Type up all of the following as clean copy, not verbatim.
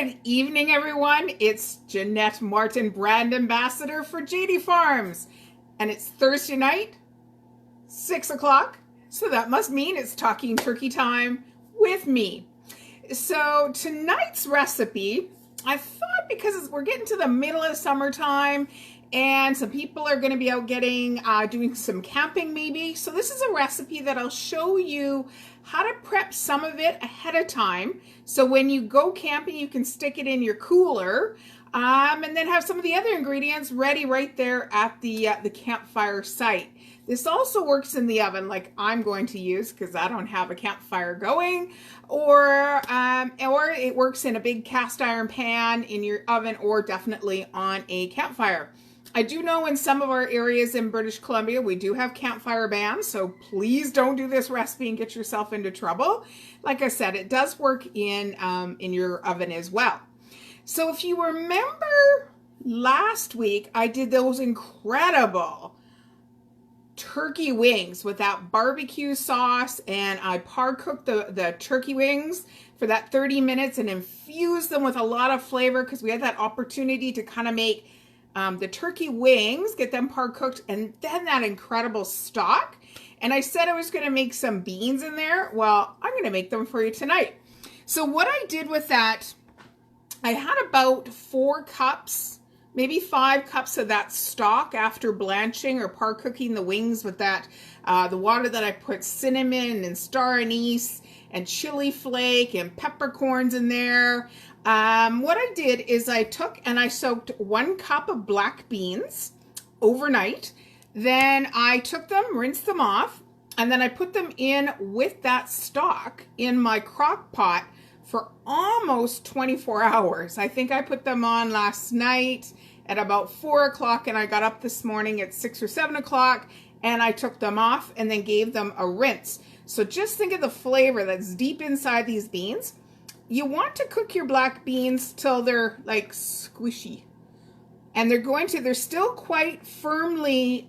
Good evening, everyone. It's Jeanette Martin, brand ambassador for JD Farms. And it's Thursday night, 6 o'clock. So that must mean it's talking turkey time with me. So tonight's recipe, I thought because we're getting to the middle of summertime and some people are going to be out doing some camping maybe. So this is a recipe that I'll show you how to prep some of it ahead of time. So when you go camping, you can stick it in your cooler and then have some of the other ingredients ready right there at the campfire site. This also works in the oven like I'm going to use because I don't have a campfire going, or it works in a big cast iron pan in your oven or definitely on a campfire. I do know in some of our areas in British Columbia, we do have campfire bans, so please don't do this recipe and get yourself into trouble. Like I said, it does work in your oven as well. So if you remember last week, I did those incredible turkey wings with that barbecue sauce, and I par-cooked the turkey wings for that 30 minutes and infused them with a lot of flavor because we had that opportunity to kind of make the turkey wings, get them par-cooked, and then that incredible stock. And I said I was going to make some beans in there. Well, I'm going to make them for you tonight. So what I did with that, I had about 4 cups, maybe 5 cups of that stock after blanching or par-cooking the wings with that, the water that I put cinnamon and star anise and chili flake and peppercorns in there. What I did is I took and I soaked 1 cup of black beans overnight. Then I took them, rinsed them off, and then I put them in with that stock in my crock pot for almost 24 hours. I think I put them on last night at about 4 o'clock, and I got up this morning at 6 or 7 o'clock, and I took them off and then gave them a rinse. So just think of the flavor that's deep inside these beans. You want to cook your black beans till they're like squishy. And they're still quite firmly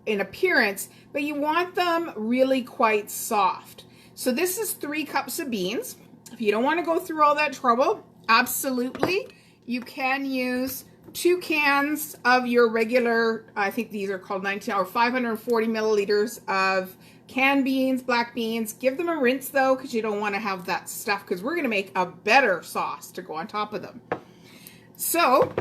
in appearance, but you want them really quite soft. So this is 3 cups of beans. If you don't want to go through all that trouble, absolutely, you can use 2 cans of your regular, I think these are called 19 or 540 milliliters of canned beans, black beans. Give them a rinse though, because you don't want to have that stuff, because we're going to make a better sauce to go on top of them. So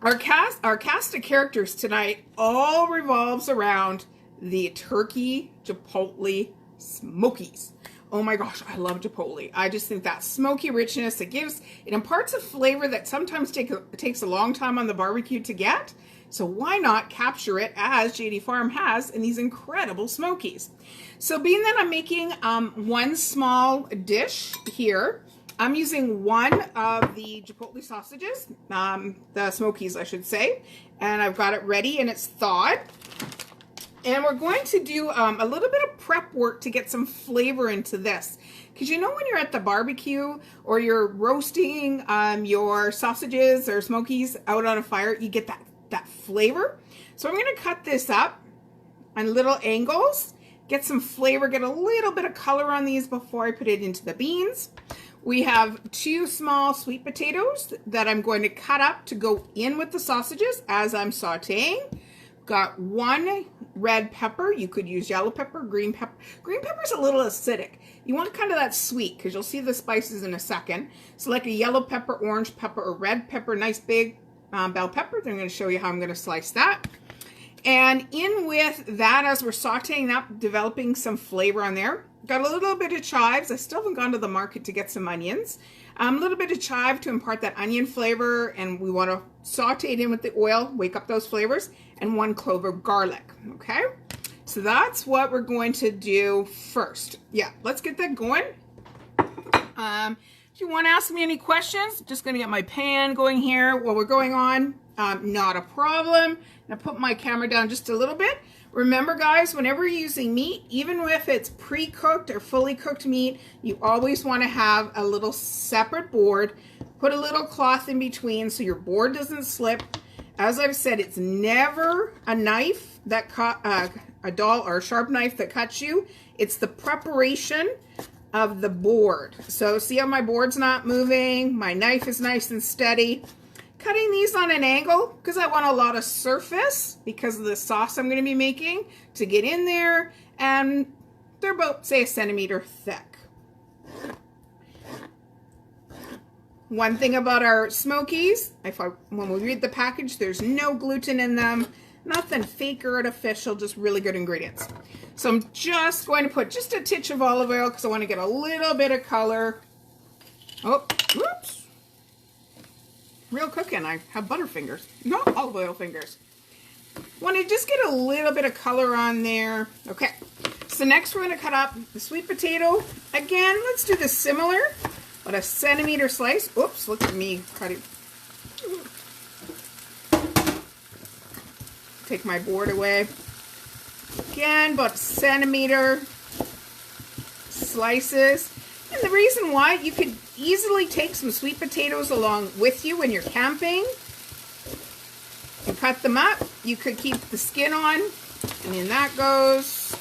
our cast of characters tonight all revolves around the turkey chipotle Smokies. Oh my gosh, I love chipotle. I just think that smoky richness, it imparts a flavor that sometimes takes a long time on the barbecue to get. So why not capture it as JD Farm has in these incredible Smokies? So being that I'm making 1 small dish here, I'm using 1 of the chipotle sausages, the Smokies I should say, and I've got it ready and it's thawed. And we're going to do a little bit of prep work to get some flavor into this. Because you know when you're at the barbecue or you're roasting your sausages or Smokies out on a fire, you get that flavor. So I'm going to cut this up on little angles, get some flavor, get a little bit of color on these before I put it into the beans. We have 2 small sweet potatoes that I'm going to cut up to go in with the sausages as I'm sauteing. Got 1 red pepper. You could use yellow pepper, green pepper. Green pepper is a little acidic. You want kind of that sweet because you'll see the spices in a second. So like a yellow pepper, orange pepper, or red pepper, nice big bell pepper. I'm going to show you how I'm going to slice that. And in with that, as we're sauteing that, developing some flavor on there. Got a little bit of chives. I still haven't gone to the market to get some onions. A little bit of chive to impart that onion flavor, and we want to saute it in with the oil, wake up those flavors, and 1 clove of garlic, okay? So that's what we're going to do first. Yeah, let's get that going. If you want to ask me any questions, just going to get my pan going here while we're going on. Not a problem. Now put my camera down just a little bit. Remember guys, whenever you're using meat, even if it's pre-cooked or fully cooked meat, you always want to have a little separate board. Put a little cloth in between so your board doesn't slip. As I've said, it's never a knife that a dull or a sharp knife that cuts you. It's the preparation of the board. So see how my board's not moving? My knife is nice and steady. Cutting these on an angle because I want a lot of surface because of the sauce I'm going to be making to get in there, and they're about, say, 1 centimeter thick. One thing about our Smokies, when we read the package, there's no gluten in them, nothing fake or artificial, just really good ingredients. So I'm just going to put just a titch of olive oil because I want to get a little bit of color. Oh, whoops. Real cooking, I have butterfingers, not olive oil fingers. Want to just get a little bit of color on there. Okay, so next we're going to cut up the sweet potato. Again, let's do this similar, but 1 centimeter slice. Oops, look at me cutting. Take my board away. Again, about 1 centimeter slices. And the reason why, you could easily take some sweet potatoes along with you when you're camping and cut them up. You could keep the skin on, and in that goes.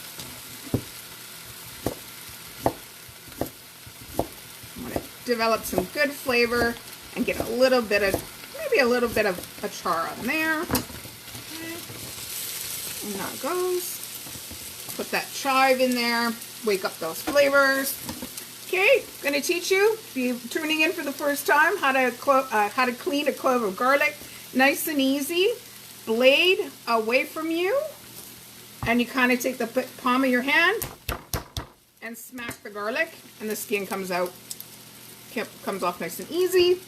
I'm going to develop some good flavor and get a little bit of, maybe a little bit of a char on there. And that goes. Put that chive in there, wake up those flavors. Okay, I'm going to teach you, if you're tuning in for the first time, how to clean a clove of garlic. Nice and easy. Blade away from you, and you kind of take the palm of your hand and smack the garlic, and the skin comes out. Comes off nice and easy.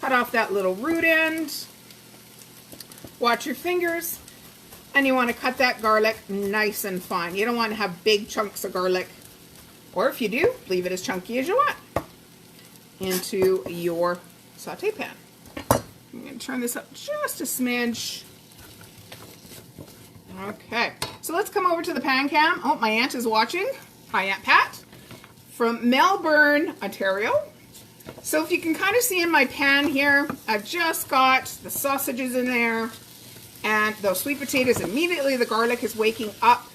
Cut off that little root end. Watch your fingers, and you want to cut that garlic nice and fine. You don't want to have big chunks of garlic. Or if you do, leave it as chunky as you want into your saute pan. I'm going to turn this up just a smidge. Okay, so let's come over to the pan cam. Oh, my aunt is watching. Hi, Aunt Pat from Melbourne, Ontario. So if you can kind of see in my pan here, I've just got the sausages in there and those sweet potatoes. Immediately the garlic is waking up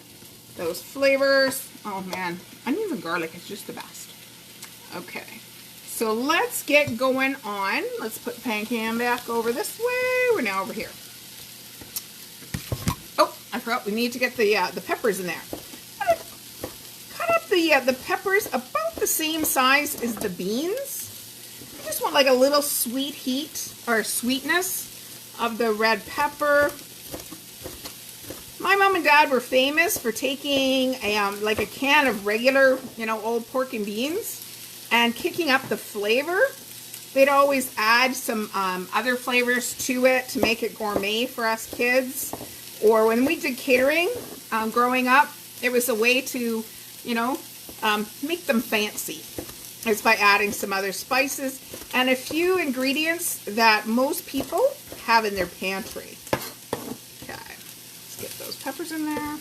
those flavors. Oh man, onions and garlic is just the best. Okay, so let's get going on. Let's put the pan cam back over this way. We're now over here. Oh, I forgot we need to get the peppers in there. Cut up the peppers about the same size as the beans. I just want like a little sweet heat or sweetness of the red pepper. My mom and dad were famous for taking like a can of regular, old pork and beans and kicking up the flavor. They'd always add some other flavors to it to make it gourmet for us kids. Or when we did catering growing up, it was a way to, make them fancy. It's by adding some other spices and a few ingredients that most people have in their pantry. Get those peppers in there.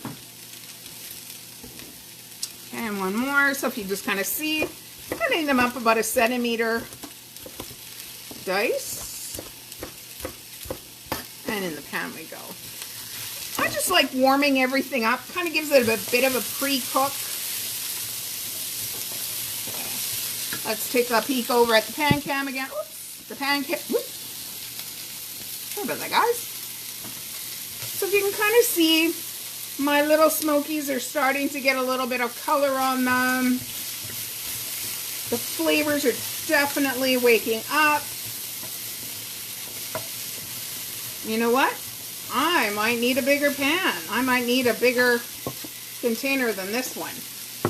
Okay, and one more. So if you just kind of see, cutting them up about 1 centimeter dice. And in the pan we go. I just like warming everything up. Kind of gives it a bit of a pre-cook. Okay. Let's take a peek over at the pan cam again. Oops, the pan cam. Sorry about that, guys. So if you can kind of see, my little Smokies are starting to get a little bit of color on them. The flavors are definitely waking up. You know what? I might need a bigger pan. I might need a bigger container than this one.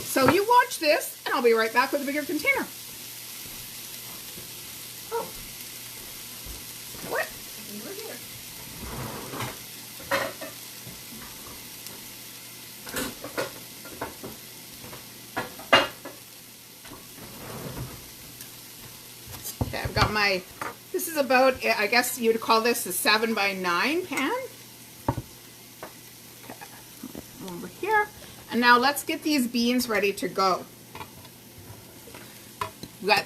So you watch this, and I'll be right back with a bigger container. Oh. What? Over here. Okay, I've got my, this is about, I guess you would call this a 7x9 pan. Okay, over here. And now let's get these beans ready to go.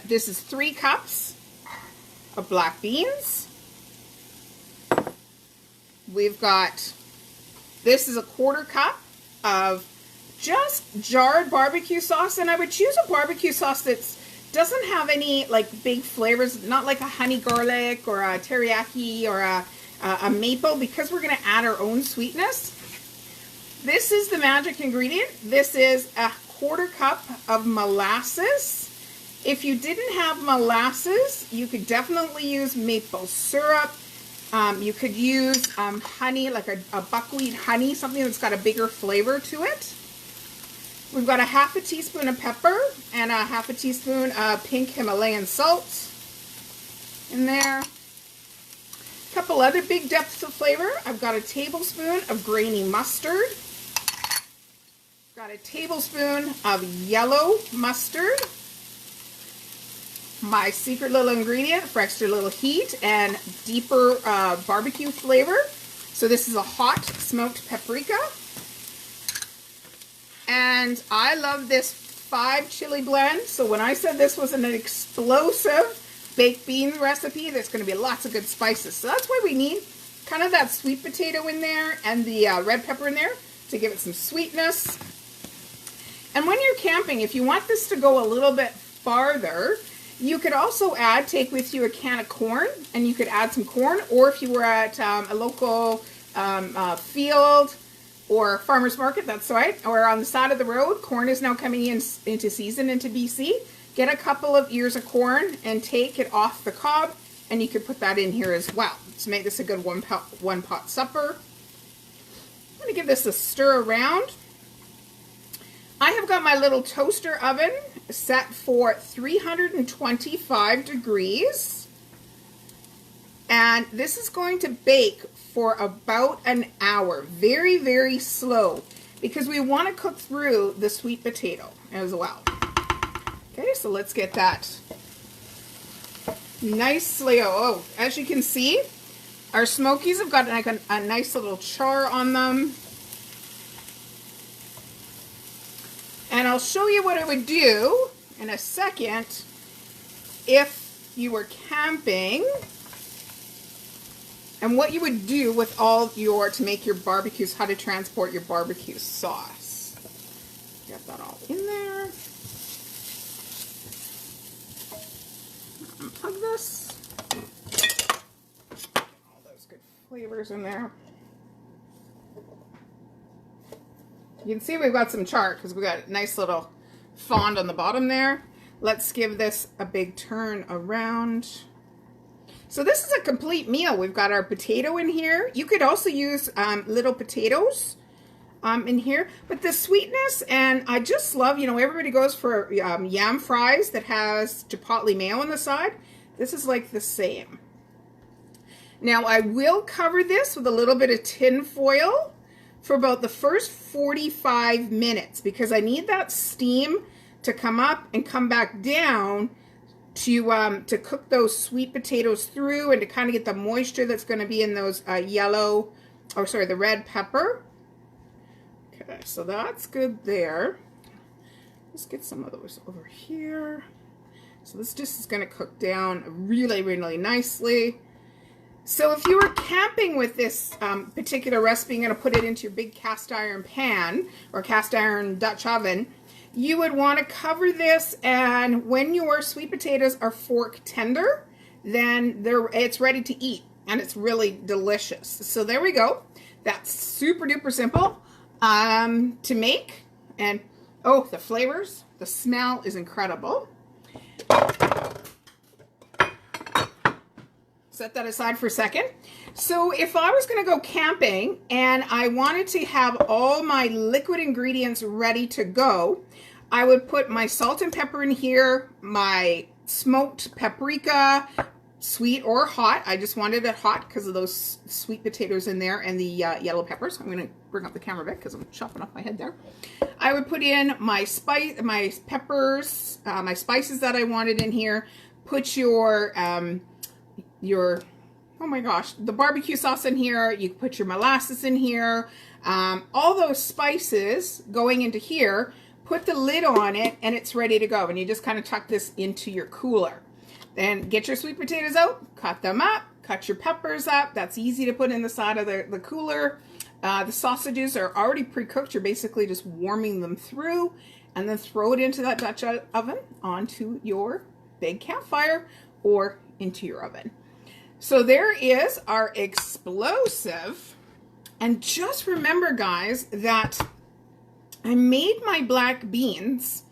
This is 3 cups of black beans. We've got, this is a 1/4 cup of just jarred barbecue sauce, and I would choose a barbecue sauce that doesn't have any like big flavors, not like a honey garlic or a teriyaki or a maple, because we're going to add our own sweetness. This is the magic ingredient. This is a 1/4 cup of molasses. If you didn't have molasses, you could definitely use maple syrup. You could use honey, like a buckwheat honey, something that's got a bigger flavor to it. We've got a 1/2 teaspoon of pepper and a 1/2 teaspoon of pink Himalayan salt in there. A couple other big depths of flavor. I've got a tablespoon of grainy mustard. Got a tablespoon of yellow mustard. My secret little ingredient for extra little heat and deeper barbecue flavor. So this is a hot smoked paprika. And I love this 5 chili blend. So when I said this was an explosive baked bean recipe, there's going to be lots of good spices. So that's why we need kind of that sweet potato in there and the red pepper in there to give it some sweetness. And when you're camping, if you want this to go a little bit farther, you could also take with you a can of corn, and you could add some corn, or if you were at a local field or farmer's market, that's right, or on the side of the road, corn is now coming into season into BC. Get a couple of ears of corn and take it off the cob, and you could put that in here as well to make this a good one pot supper. I'm going to give this a stir around. I have got my little toaster oven set for 325 degrees, and this is going to bake for about an hour, very, very slow, because we want to cook through the sweet potato as well. Okay, so let's get that nicely. Oh, as you can see, our Smokies have got like a nice little char on them. And I'll show you what I would do in a second if you were camping, and what you would do with all to make your barbecues, how to transport your barbecue sauce. Get that all in there. Unplug this. All those good flavors in there. You can see we've got some char because we've got a nice little fond on the bottom there. Let's give this a big turn around. So this is a complete meal. We've got our potato in here. You could also use little potatoes in here. But the sweetness, and I just love, you know, everybody goes for yam fries that has chipotle mayo on the side. This is like the same. Now I will cover this with a little bit of tin foil for about the first 45 minutes because I need that steam to come up and come back down to cook those sweet potatoes through and to kind of get the moisture that's going to be in those the red pepper. Okay, so that's good there. Let's get some of those over here. So this just is going to cook down really, really nicely. So if you were camping with this particular recipe, you're going to put it into your big cast iron pan or cast iron Dutch oven, you would want to cover this, and when your sweet potatoes are fork tender, then it's ready to eat, and it's really delicious. So there we go. That's super duper simple to make, and oh, the flavors, the smell is incredible. Set that aside for a second. So if I was going to go camping and I wanted to have all my liquid ingredients ready to go, I would put my salt and pepper in here, my smoked paprika, sweet or hot. I just wanted it hot because of those sweet potatoes in there and the yellow peppers. I'm going to bring up the camera back because I'm chopping off my head there. I would put in my peppers, my spices that I wanted in here. Put your oh my gosh, the barbecue sauce in here. You put your molasses in here. All those spices going into here. Put the lid on it and it's ready to go. And you just kind of tuck this into your cooler. Then get your sweet potatoes out, cut them up, cut your peppers up. That's easy to put in the side of the cooler. The sausages are already pre-cooked. You're basically just warming them through, and then throw it into that Dutch oven onto your big campfire or into your oven. So there is our explosive. And just remember, guys, that I made my black beans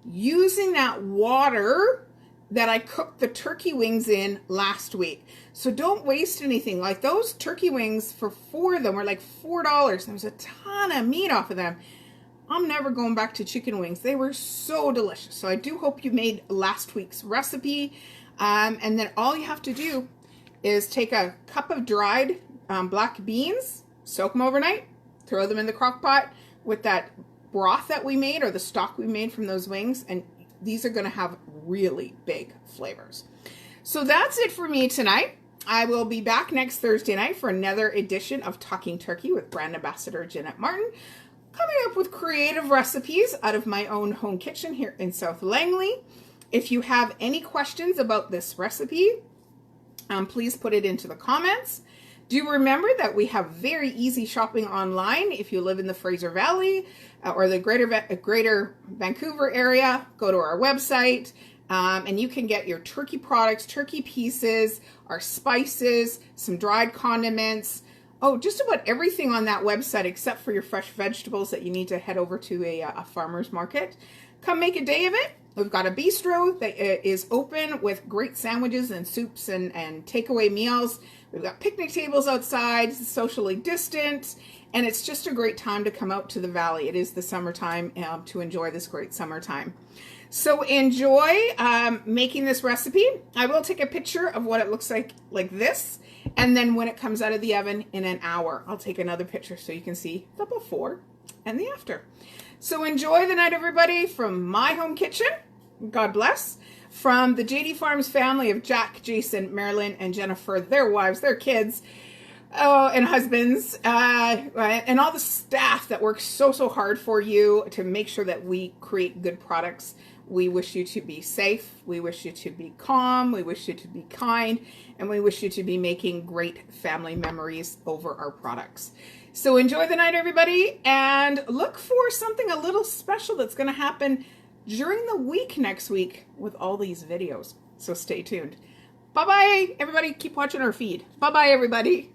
using that water that I cooked the turkey wings in last week. So don't waste anything. Like those turkey wings, for 4 of them were like $4. There was a ton of meat off of them. I'm never going back to chicken wings. They were so delicious. So I do hope you made last week's recipe. And then all you have to do is take a cup of dried black beans, soak them overnight, throw them in the crock pot with that broth that we made, or the stock we made from those wings, and these are going to have really big flavors. So that's it for me tonight. I will be back next Thursday night for another edition of Talking Turkey with Brand Ambassador Jeanette Martin, coming up with creative recipes out of my own home kitchen here in South Langley. If you have any questions about this recipe, please put it into the comments. Do remember that we have very easy shopping online. If you live in the Fraser Valley or the greater Vancouver area, go to our website and you can get your turkey products, turkey pieces, our spices, some dried condiments. Oh, just about everything on that website except for your fresh vegetables that you need to head over to a farmer's market. Come make a day of it. We've got a bistro that is open with great sandwiches and soups and takeaway meals. We've got picnic tables outside, socially distant, and it's just a great time to come out to the valley. It is the summertime to enjoy this great summertime. So enjoy making this recipe. I will take a picture of what it looks like this, and then when it comes out of the oven in an hour, I'll take another picture so you can see the before and the after. So enjoy the night, everybody, from my home kitchen. God bless. From the JD Farms family of Jack, Jason, Marilyn, and Jennifer, their wives, their kids, and husbands, and all the staff that works so hard for you to make sure that we create good products. We wish you to be safe. We wish you to be calm. We wish you to be kind. And we wish you to be making great family memories over our products. So enjoy the night, everybody, and look for something a little special that's going to happen during the week next week with all these videos. So stay tuned. Bye-bye, everybody. Keep watching our feed. Bye-bye, everybody.